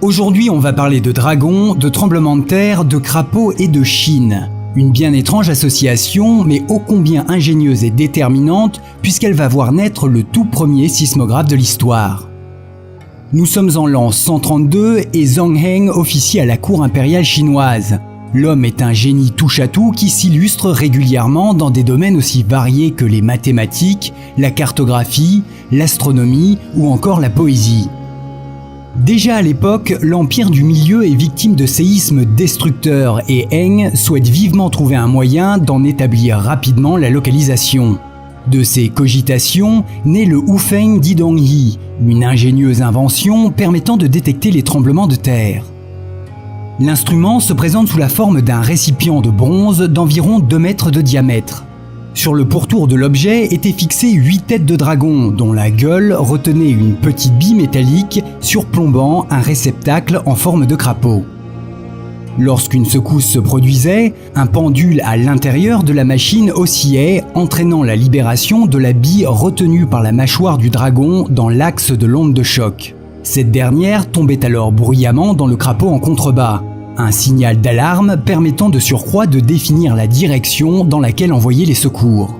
Aujourd'hui, on va parler de dragons, de tremblements de terre, de crapauds et de Chine. Une bien étrange association, mais ô combien ingénieuse et déterminante, puisqu'elle va voir naître le tout premier sismographe de l'histoire. Nous sommes en l'an 132 et Zhang Heng officie à la cour impériale chinoise. L'homme est un génie touche-à-tout qui s'illustre régulièrement dans des domaines aussi variés que les mathématiques, la cartographie, l'astronomie ou encore la poésie. Déjà à l'époque, l'Empire du Milieu est victime de séismes destructeurs et Heng souhaite vivement trouver un moyen d'en établir rapidement la localisation. De ces cogitations naît le Wufeng Didongyi, une ingénieuse invention permettant de détecter les tremblements de terre. L'instrument se présente sous la forme d'un récipient de bronze d'environ 2 mètres de diamètre. Sur le pourtour de l'objet étaient fixées 8 têtes de dragon, dont la gueule retenait une petite bille métallique surplombant un réceptacle en forme de crapaud. Lorsqu'une secousse se produisait, un pendule à l'intérieur de la machine oscillait, entraînant la libération de la bille retenue par la mâchoire du dragon dans l'axe de l'onde de choc. Cette dernière tombait alors bruyamment dans le crapaud en contrebas. Un signal d'alarme permettant de surcroît de définir la direction dans laquelle envoyer les secours.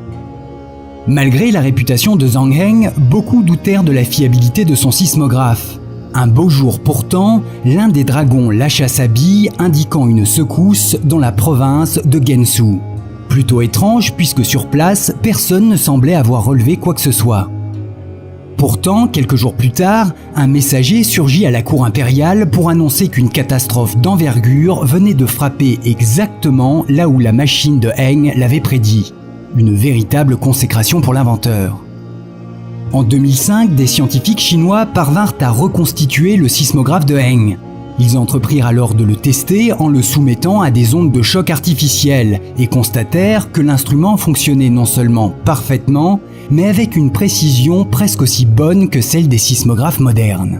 Malgré la réputation de Zhang Heng, beaucoup doutèrent de la fiabilité de son sismographe. Un beau jour pourtant, l'un des dragons lâcha sa bille indiquant une secousse dans la province de Gansu. Plutôt étrange puisque sur place, personne ne semblait avoir relevé quoi que ce soit. Pourtant, quelques jours plus tard, un messager surgit à la cour impériale pour annoncer qu'une catastrophe d'envergure venait de frapper exactement là où la machine de Heng l'avait prédit. Une véritable consécration pour l'inventeur. En 2005, des scientifiques chinois parvinrent à reconstituer le sismographe de Heng. Ils entreprirent alors de le tester en le soumettant à des ondes de choc artificielles et constatèrent que l'instrument fonctionnait non seulement parfaitement, mais avec une précision presque aussi bonne que celle des sismographes modernes.